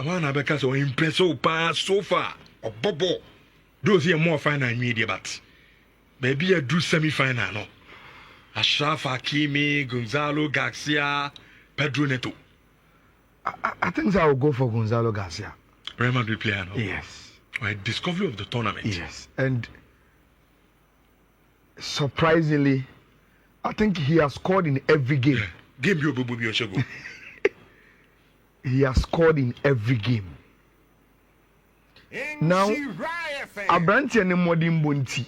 one abeka so impress so far. Or Bobo. Those here more final media, but maybe I do semi-final. No, Ashraf Hakimi, Gonzalo Garcia, Pedro Neto. I think I will go for Gonzalo Garcia. Real Madrid player, no? Yes. A discovery of the tournament. Yes, and surprisingly, I think he has scored in every game. Game you He has scored in every game. Now, Abranti and Modin Bunti.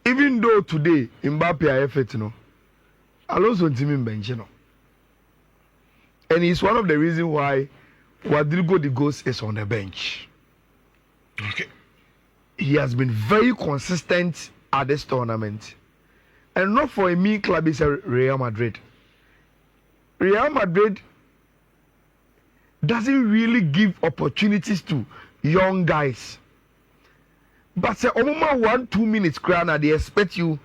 Even though today Mbappe are effort, no, Alonso Timin Benchino. And it's one of the reasons why Rodrigo de Gos is on the bench. Okay. He has been very consistent at this tournament. And not for a mean club, it's Real Madrid. Real Madrid doesn't really give opportunities to young guys. But say over 1-2 minutes crown, they expect you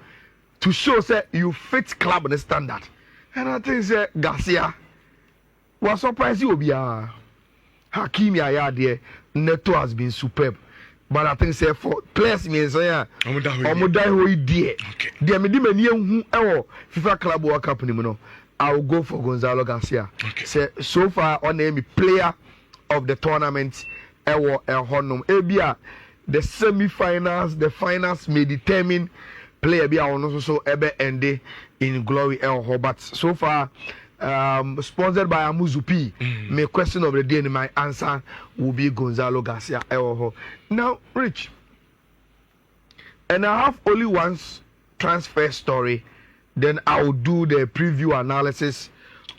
to show say you fit club and the standard. And I think say Garcia was surprised you be Hakimi Ayala Neto has been superb. But I think say for players means yeah Omudai dear. They me di many who FIFA Club World Cup ni no. I will go for Gonzalo Garcia. Okay. Say so far on name player of the tournament honum. Ebia the semi-finals, the finals may determine player be also ebe ende in glory but so far sponsored by Amuzupi. My question of the day and my answer will be Gonzalo Garcia. Now, Rich, and I have only one transfer story. Then I will do the preview analysis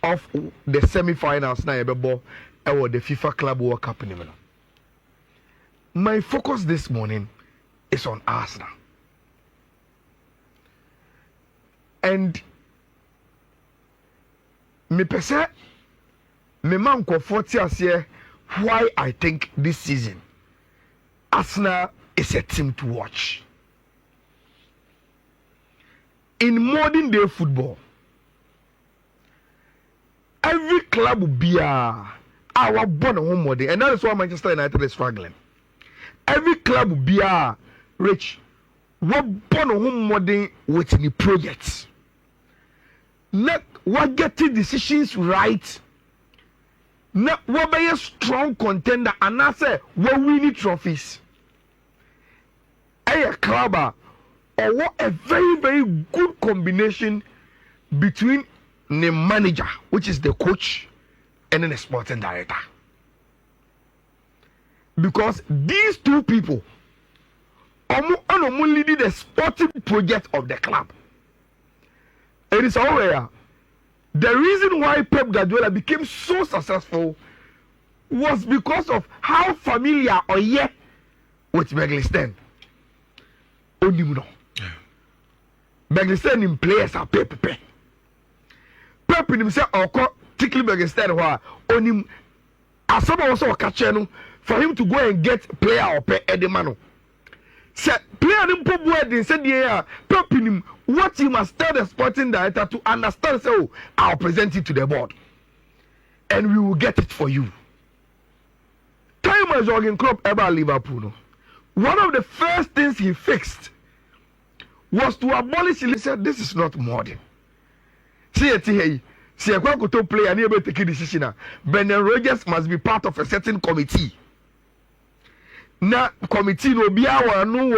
of the semi-finals now or the FIFA Club World Cup. My focus this morning is on Arsenal. And me pese me man ko 40 years why I think this season Arsenal is a team to watch. In modern day football, every club will be our born home model, and that is why Manchester United is struggling. Every club will be rich. What born home model with the projects. Not what getting decisions right. Not what be a strong contender and I say what winning trophies. A club or what a very, very good combination between the manager, which is the coach, and then the sporting director. Because these two people are leading the sporting project of the club. It is already the reason why Pep Guardiola became so successful was because of how familiar or yet with Beglisten. Onimuno. Beglisten in players are Pep. Pep in himself or tickling Beglisten who onim as someone also catch for him to go and get player or pay Edemano. Say player in pop wedding said yeah Pep in him what he must tell the sporting director to understand so I'll present it to the board and we will get it for you. Time as Jurgen Klopp ever Liverpool. No? One of the first things he fixed was to abolish. He said, "This is not modern." See it here. See a to play and able to take a decision. Brendan Rodgers must be part of a certain committee. Now, committee no be our no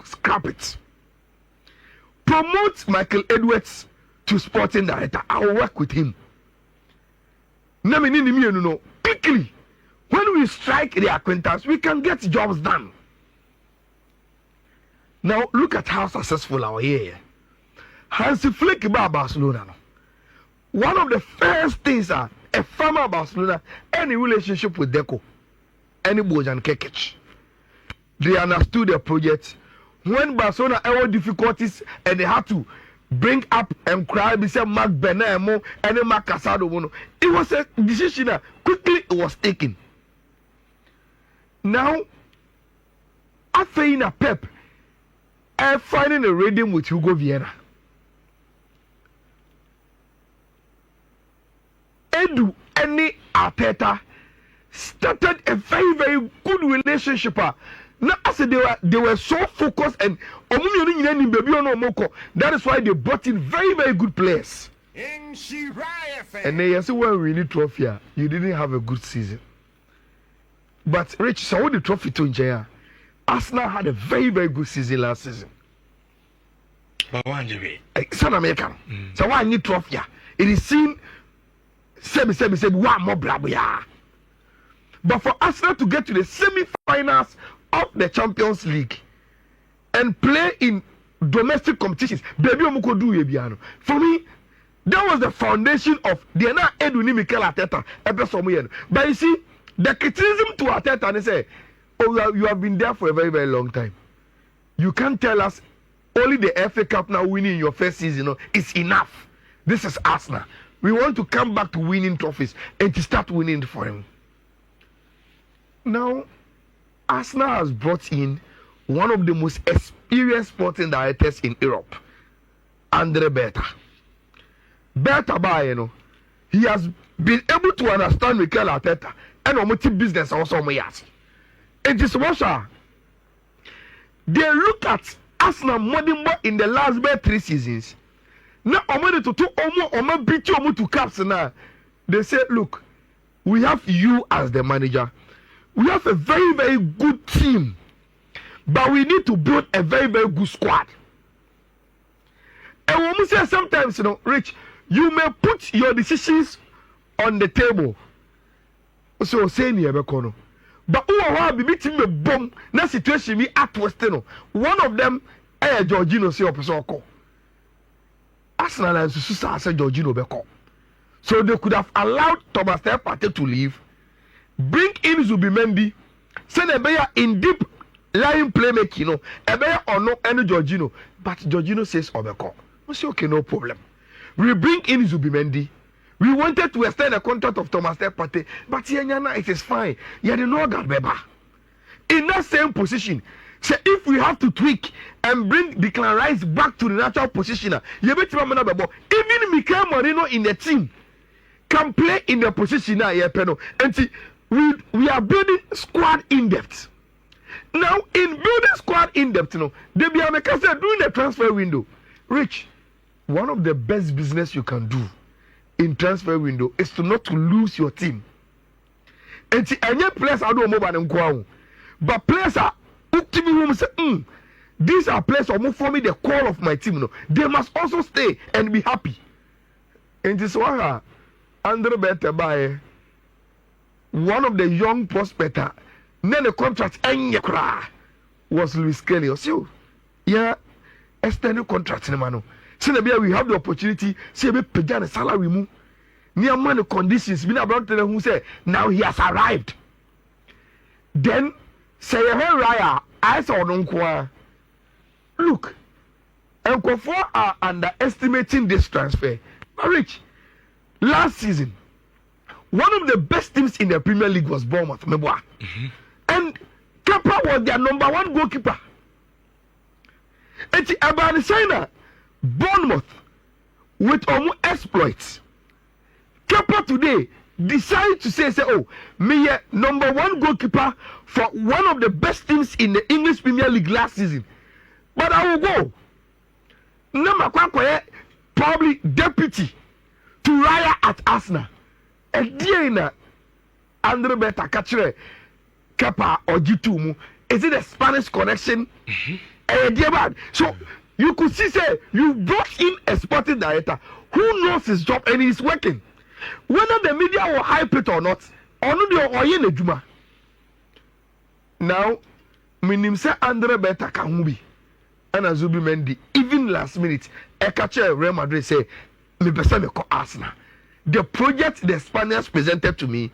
scrap it. Promote Michael Edwards to sporting director. I will work with him. Now, quickly. When we strike the acquaintance, we can get jobs done. Now, look at how successful our year. Hansi Flick about Barcelona. One of the first things a farmer Barcelona, any relationship with Deco, any Bojan Kekic. They understood their project. When Barcelona had difficulties and they had to bring up and cry, we said Mark Benemo and then Mark Casado. It was a decision that quickly it was taken. Now, after in a Pep, finding a rhythm with Hugo Viera. Edu any Arteta started a very, very good relationship. Now, I said they were so focused and that is why they brought in very, very good players. And they say, well, we need trophy. You didn't have a good season. But Rich, so the trophy to Njaya. Arsenal had a very, very good season last season. But one way. Son American. So why need trophy? It is seen one more brabia. But for Arsenal to get to the semi-finals of the Champions League and play in domestic competitions, baby, for me, that was the foundation of the now Edwin Mikel Arteta. But you see, the criticism to Arteta and they say, oh, you have been there for a very, very long time. You can't tell us only the FA Cup now winning your first season is enough. This is Arsenal. We want to come back to winning trophies and to start winning for him. Now, Arsenal has brought in one of the most experienced sporting directors in Europe, Andre Berta. Berta, he has been able to understand Mikel Arteta and Omoti business also. It is Russia. They look at Arsenal modern in the last 3 seasons. Now, to caps now. They say, look, we have you as the manager. We have a very, very good team. But we need to build a very, very good squad. And when we say sometimes, Rich, you may put your decisions on the table. So, say, but who are be meeting me bomb na situation me at Western. One of them Georgino say Oposoko. Arsenal and Susa said Georgino Beko. So they could have allowed Thomas Partey to leave, bring in Zubimendi, send a in deep line playmaking, a or no any Georgino. But Georgino says Obeko. I say okay, no problem. We bring in Zubimendi. We wanted to extend the contract of Thomas Partey, but it is fine. You didn't know that, Beba. In that same position, say if we have to tweak and bring Declan Rice back to the natural position, you better remember, even Mikel Merino in the team can play in the position now. And see, we are building squad in depth. Now, in building squad in depth, they be during the transfer window. Rich, one of the best business you can do in transfer window is to not to lose your team. And any players are doing more, but players are say, these are players who for me the core of my team. They must also stay and be happy. And this one, Andre Berta by one of the young prospects, then the contract was Luis Kelly. So, yeah, extended contract in the so we have the opportunity, see we pay the salary move. Near money conditions, been about to who say now he has arrived. Then say Raya, I saw no. Look, and Kofo are underestimating this transfer. Rich, last season, one of the best teams in the Premier League was Bournemouth, and Kepa was their number 1 goalkeeper. And about the China. Bournemouth with exploits. Kepa today decided to say, oh, me number 1 goalkeeper for one of the best teams in the English Premier League last season. But I will go. Number probably deputy to Raya at Arsenal. And Diana Andre Berta Kachre Kepa or G2. Is it a Spanish connection? So you could see, say, you brought in a sporting director who knows his job and he's working. Whether the media will hype it or not, now, minim say Andre Berta Kahubi and Azubi Mendy, even last minute, Ekache Real Madrid say, me pesa me call Arsenal. The project the Spaniards presented to me,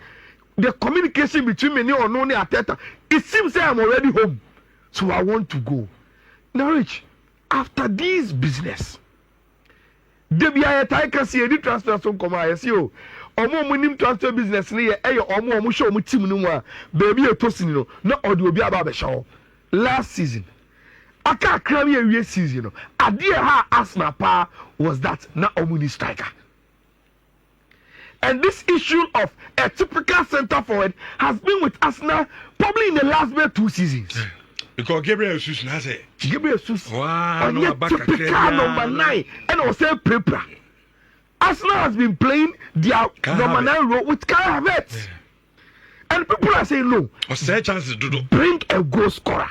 the communication between me and Noni Arteta, it seems like I'm already home. So I want to go. Now, Rich, after this business, they be a tiger see any transfer from Koma. See you. Omo transfer business ni omo show mu team no mu baby e tosin no na odi obi aba be show. Last season, aka krami awie season no. Ade ha Arsenal pa was that na omo ni striker. And this issue of a typical centre forward has been with Arsenal probably in the last 2 seasons. Because Gabriel Jesus has it. Gabriel Jesus. Wow, and yet typical number 9. And I was saying Prepra. Arsenal has been playing their number 9 role with Kai Havertz. And people are saying no. Bring a goal scorer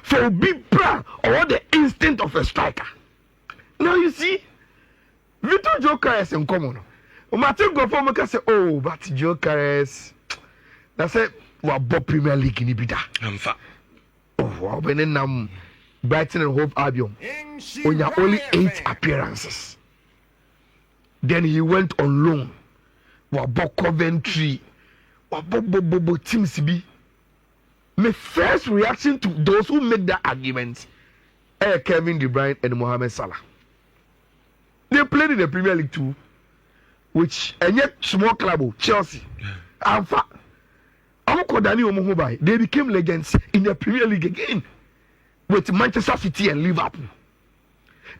for big bra or the instinct of a striker. Now you see, Victor Jokeres in common. Martin Goffo say, oh, but Jokeres. That's it. What Bob Premier League in Ibida. Oh, when in Brighton and Hove Albion, on your only 8 appearances. Then he went on loan. What Bob Coventry. What Bob Team CB. My first reaction to those who make that argument are Kevin De Bruyne and Mohamed Salah. They played in the Premier League too, which and yet small club Chelsea. And they became legends in the Premier League again with Manchester City and Liverpool.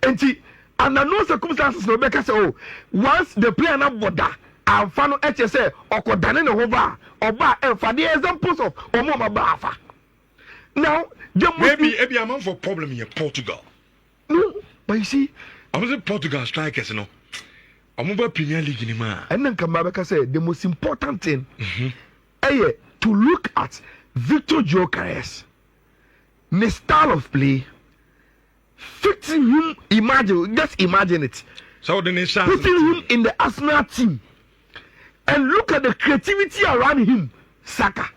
And under no circumstances, Rebecca said, oh, once the player not bother, and Fano HSA or Kodane Hova or Ba and for the examples of Omoma Bafa. Now, maybe I'm on for problem in Portugal. No, but you see, I was in Portugal strikers, you know. I'm over Premier League in man. And then Kamabeka said the most important thing to look at Victor Jokeres, the style of play, fixing him, just imagine it. So the nation putting him in the Arsenal team. And look at the creativity around him. Saga,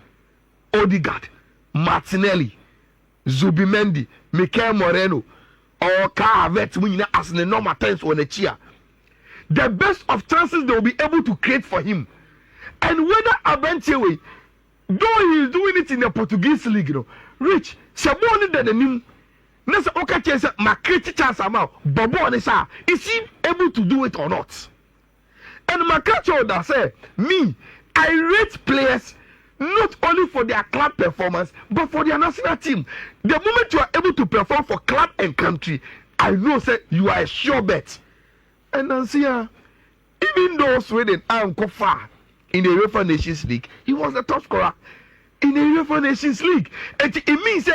Odegaard, Martinelli, Zubimendi, Mikel Moreno, or Kai Havertz when you as the normal times on the chair. The best of chances they will be able to create for him. And whether Abentewe, though he is doing it in the Portuguese league, you know, Rich, Saboni than him. Nessa Okache said, my creative chance amount, Bobo is he able to do it or not? And my catch that say, me, I rate players not only for their club performance, but for their national team. The moment you are able to perform for club and country, I know say you are a sure bet. And then see, even though Sweden and far in the UEFA Nations League, he was the top scorer in the UEFA Nations League. And it means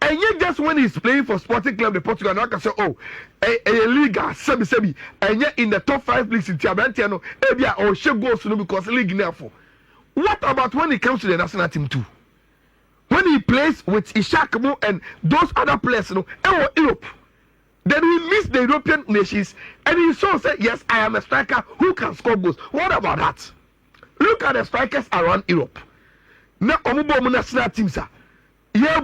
and yet just when he's playing for Sporting Club de Portugal, I can say, oh, a Liga, sebi, and yet in the top 5 leagues in Tiabantiano, Ebia or she goes to because league therefore. What about when he comes to the national team too? When he plays with Ishakmo and those other players, you know, Europe, then he missed the European nations and he saw say, yes, I am a striker who can score goals. What about that? Look at the strikers around Europe. Now, Omubo national teams are. Why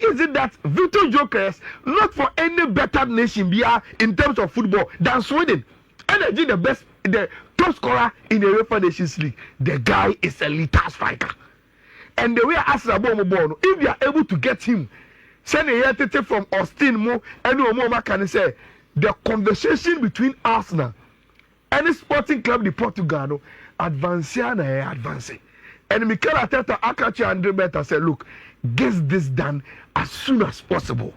is it that Victor Jokeres not for any better nation in terms of football than Sweden? And they did the top scorer in the UEFA Nations League. The guy is a lethal striker. And the way Arsenal if they are able to get him, send a from Austin Mo and Omoma can say the conversation between Arsenal and the Sporting Club de Portugal advancing. And Mikel Arteta, Akachi and André said, look, get this done as soon as possible.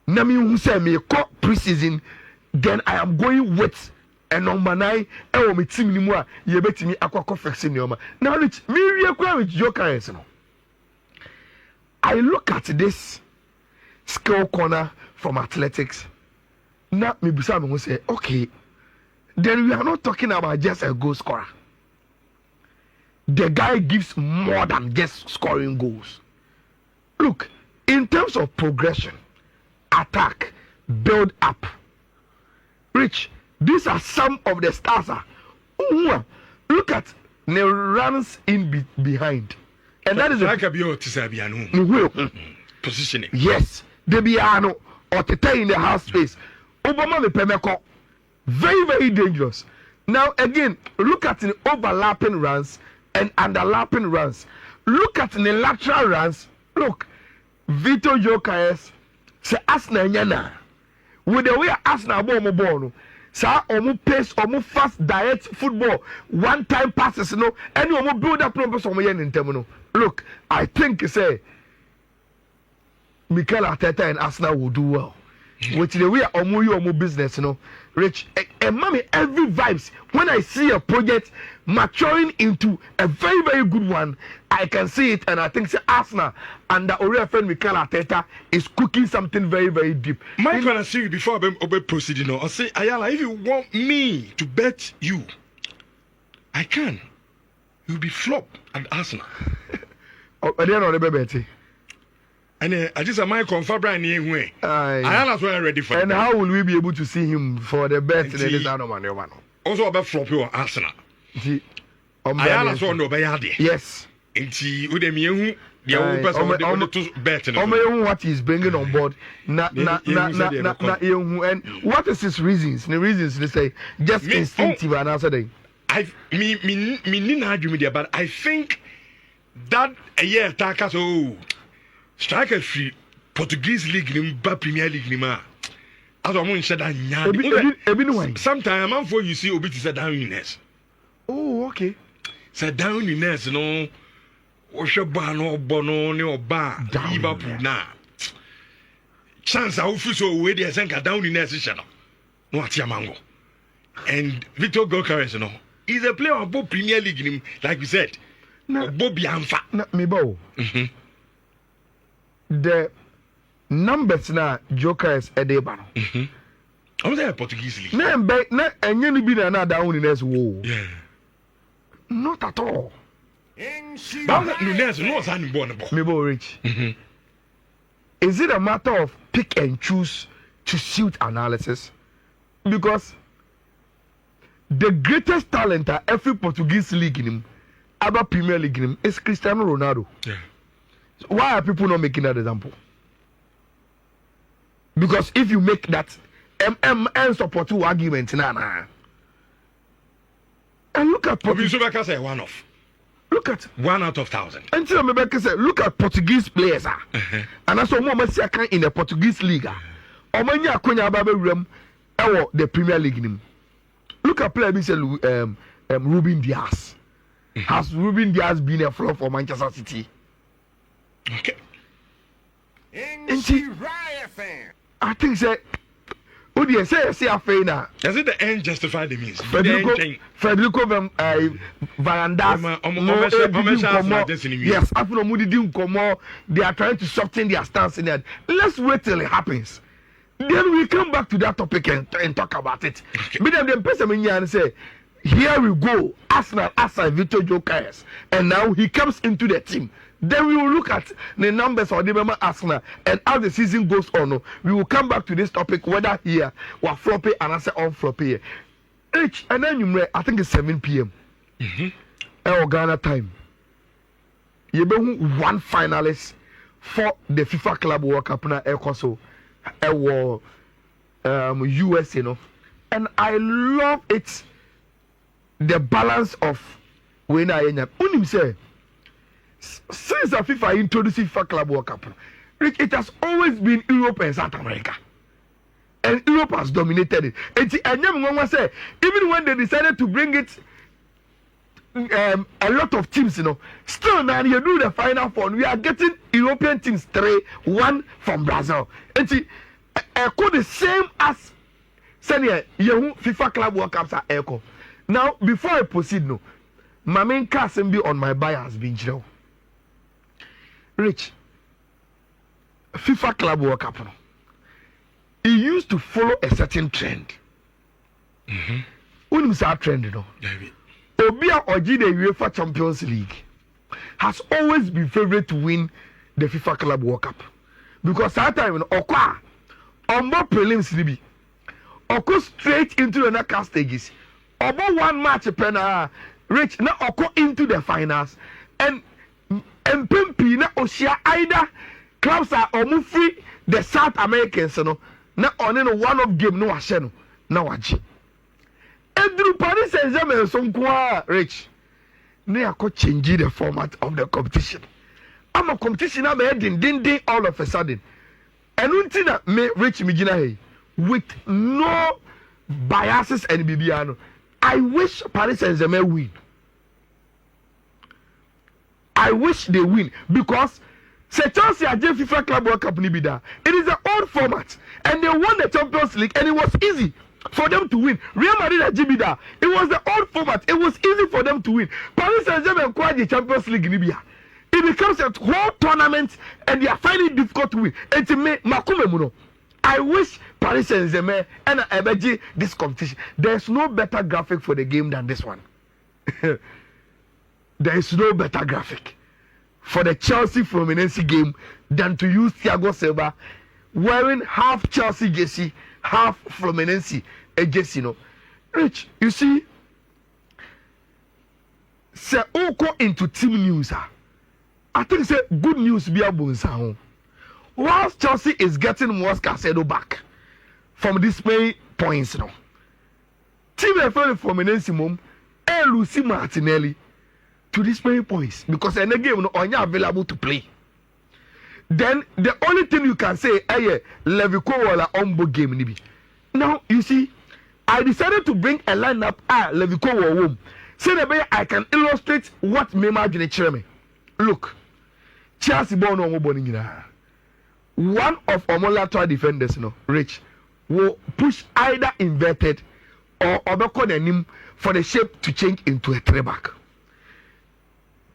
Nami who said me call preseason, then I am going with a number 9. I me team anymore. You bet me aqua confection. Now, Rich, me with Jokeres. I look at this skill corner from athletics. Now, me Busam will say, okay, then we are not talking about just a goal scorer. The guy gives more than just scoring goals. Look, in terms of progression, attack, build up. Rich, these are some of the stars. Look at the runs in behind. And that is like a positioning. Yes, the Biano or Tete in the half space. Obama the Pemeko. Very, very dangerous. Now, again, look at the overlapping runs and underlapping runs. Look at the lateral runs. Look, Victor Jokeres say Arsenal nyana. With the way Arsenal ball, sa omu pace, omu fast direct football, one time passes, no, and omu build up numbers omu yen in terminal. Look, I think say Mikel Arteta and Arsenal will do well Which the way omo business, you know, Rich, and mommy, every vibes. When I see a project maturing into a very, very good one, I can see it, and I think say Arsenal and the Oriya friend Mikel Arteta is cooking something very, very deep. My friend, I see you before I proceed, you know. I say, Ayala, if you want me to bet you, I can. You'll be flop at Arsenal. I don't know the baby. And I just might confirm Brian anyway. Ayala's well ready for it. And how will we be able to see him for the bet in this man? Also about flop your Arsenal. Ayala's one no bayadi. Yes. Nti udemiyehu the old person to bet. What he's bringing on board. And what is his reasons? The reasons they say just instinctive and answer them. But I think that a year attacker so striker free Portuguese league in Premier League ni ma. As I said that sometimes I'm for you see Obi to say down in ness. Oh, okay. Say down in ness, no. Oshaba no bono ne oba Liverpool na. Chance I will so way there senka down in ness channel. No atiamango. And Victor Gokares, no. He's a player of both Premier League, like we said. Bobby Amfa. The numbers now, Jokers at the bar. I'm there, Portuguese League. And you be another down in this war. Yeah. Not at all. Nunes knows I'm born. Mebo Rich. Is it a matter of pick and choose to suit analysis? Because the greatest talent at every Portuguese league in him, other Premier League in him, is Cristiano Ronaldo. Yeah. So why are people not making that example? Because if you make that and support two arguments, and look at one off. Look at 1 out of 1,000. Until Rebecca said, look at Portuguese players, and I saw more in the Portuguese league. Or many are Konya Babe Rum, the Premier League in him. Look at player Ruben Diaz. Has Ruben Diaz been a flop for Manchester City? Okay. I think say, oh dear, say a fair now. Does it the end justify the means? Federico Varandas. Yes, after Mudi didn't come more, they are trying to soften their stance in that. Let's wait till it happens. Then we come back to that topic and talk about it. But then the person and say, here we go, Arsenal, Victor Jokers, and now he comes into the team. Then we will look at the numbers of the Arsenal, and as the season goes on, we will come back to this topic, whether here or floppy and answer on floppy. And then I think it's 7 p.m. Ghana time. You be one finalist for the FIFA Club World Cup na Ekoso. US, you know, and I love it. The balance of when I unim say since the FIFA introduced FIFA Club World Cup, it has always been Europe and South America, and Europe has dominated it. And say even when they decided to bring it, a lot of teams, you know, still now you do the final four. We are getting European teams 3-1 from Brazil. And echo the same as Senior FIFA Club World Cups are echo. Now, before I proceed, no, my main cast be on my buyer has been Joe. Rich, FIFA Club World Cup, no, he used to follow a certain trend. When you say trend, you know, Obia Oji the UEFA Champions League has always been favorite to win the FIFA Club World Cup because that time in Okwa, on more prelims, Libby, Oko straight into the knockout stages. About one match penna Rich now Oko into the finals and Pimpi na Oshia either clubs are almost free the South Americans, you know, now on in a one-off game no asheno now waji. Andrew Paris Saint-Germain some Rich. They are changing the format of the competition. I'm a competition I'm heading ding all of a sudden. And until that may Rich Mijina with no biases and Bibiano. I wish Paris Saint-Germain win. I wish they win because say Chelsea are FIFA Club World Cup nibida. It is the old format, and they won the Champions League, and it was easy for them to win. Real Madrid and Jimida, it was the old format. It was easy for them to win. Paris Saint-Germain acquired the Champions League in Libya. It becomes a whole tournament, and they are finding it difficult to win. And to me, I wish Paris Saint-Germain and Ebeji this competition. There's no better graphic for the game than this one. There is no better graphic for the Chelsea Fluminense game than to use Thiago Silva wearing half Chelsea jersey, half Fluminense jersey. Rich, you see, say Oko into team news. I think say good news be a whilst Chelsea is getting more Casedo back from this many points now. Team FL Fluminense mum Lucy Martinelli to this many points because in the game no only available to play. Then the only thing you can say is Levico wala ombo game nibi. Now you see, I decided to bring a lineup Levico wala home. Say the way I can illustrate what me imagine me. Look, Chelsea born no more one of our lateral defenders, Rich, will push either inverted or obeko the name for the shape to change into a three back.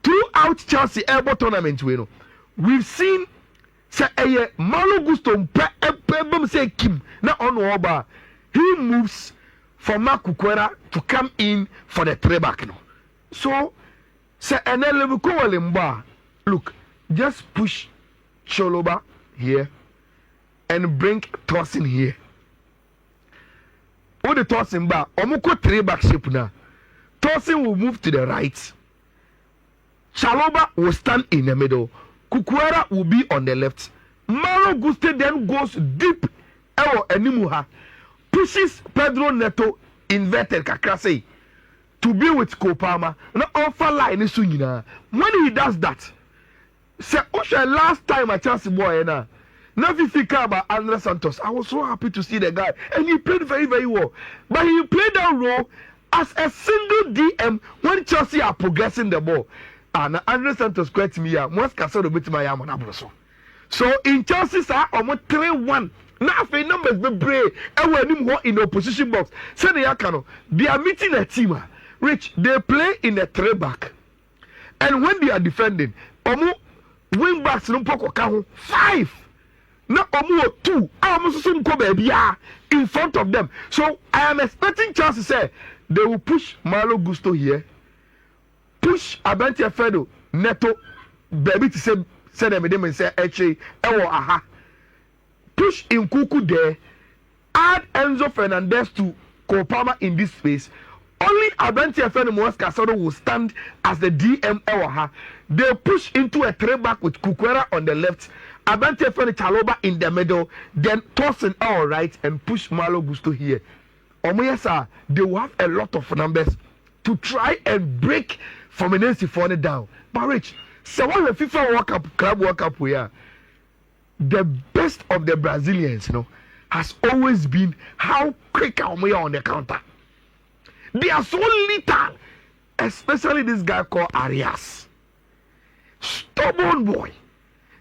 Throughout Chelsea Elbow tournament, we've seen say Malo Gusto say Kim na on Oba. He moves for Mark Kukwera to come in for the three back. So say look, just push Choloba here and bring Tosin here. When the Tosin back, Omoko three back shape now. Tosin will move to the right. Chaloba will stand in the middle. Kukwera will be on the left. Malo Guste then goes deep Enimuha, pushes Pedro Neto inverted Kakrase to be with Kopama. Now offer line is soon. When he does that, say last time at Chelsea boy now Fika about Andre Santos, I was so happy to see the guy, and he played very, very well. But he played that role as a single DM when Chelsea are progressing the ball. And Andre Santos quite me, most Casado bit my arm on Abroso. So in Chelsea, sir, almost 3-1. Now, if numbers be brave, and when him in the opposition box, say they are meeting a team. Rich, they play in a three back, and when they are defending, wing backs no poko kaho 5. Now omu 2. Almost baby in front of them. So I am expecting Chelsea say they will push Malo Gusto here, push Abentia Fedo Neto, baby to say them and say actually aha. Push Nkuku there, add Enzo Fernandez to Kopama in this space. Only Abentia Fedo Casado will stand as the DM aha. They push into a three back with Kukwera on the left, Abentia Fedo Chaloba in the middle, then Tosin all right and push Malo Gusto here. Omoyesa, they will have a lot of numbers to try and break Fluminense for it down. But Rich, so when the FIFA World Cup, Club World Cup we are, the best of the Brazilians, has always been how quick Omoya on the counter. They are so lethal, especially this guy called Arias. Stubborn boy.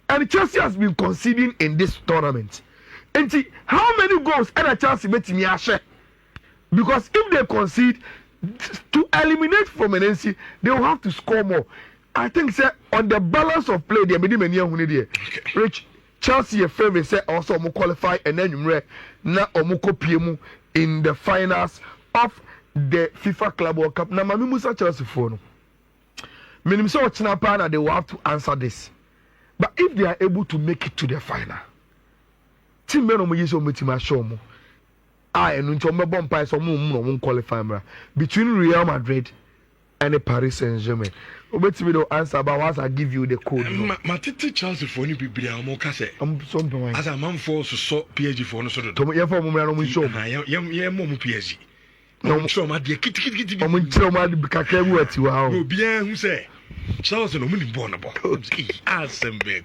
And Chelsea has been conceding in this tournament. And see, how many goals and Chelsea met me share? Because if they concede to eliminate Fluminense, they will have to score more. I think say on the balance of play, they made many there. Rich, Chelsea a favorite say also qualify and then you na omuko in the finals of the FIFA Club World Cup. Na mami Musa Chelsea for no. Meaning so Chinapana they will have to answer this. But if they are able to make it to the final, team men omo yeso metima show mo. And until me bompa so mo qualify between Real Madrid and the Paris Saint-Germain. Obetimi do answer but once I give you the code. Matete Chelsea for ni biblia omo ka say. Something as a man for so PSG for no so do. To ye for mo no show. Ye mo PSG. No show ma de kiti. Omo nchiro ma de kakra wu ati wa. No bia hu say Chelsea no muni born about. Asembe.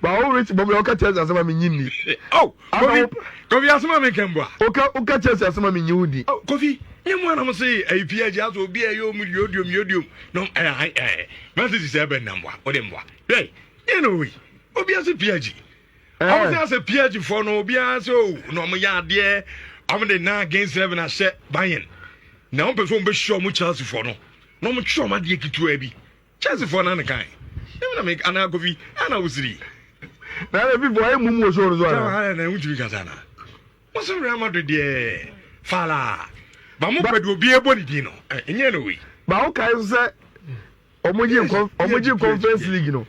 But all rich bobo oka Chelsea asema me nyini. Oh, Kofi asema me kembo. Oka Chelsea asema me nyudi. Oh, Kofi, you want to say a PSG as will be a yodium. No, Message is a number. Or them what? Hey, you know we. Obiasi PSG. I'm say PG for no be so no me ya there. I'm the 9 against 7 I said Bayern. Now person be sure mu Chelsea for no. No mu sure ma die kitu e bi. Chelsea for na kan. Even na make ana go bi ana usiri. Na le people e mumu so so ana. Na unjiri kasa na. What's Real Madrid there? Fala. Ba mo pedu obi ebo ni din no. Enye no we. Ba o kai say omoji conference league no.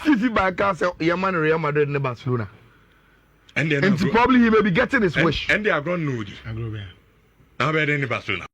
Fifi ba ka say Yaman Real Madrid and Barcelona. And probably he may be getting his wish. And they are going to know. Now better than Barcelona.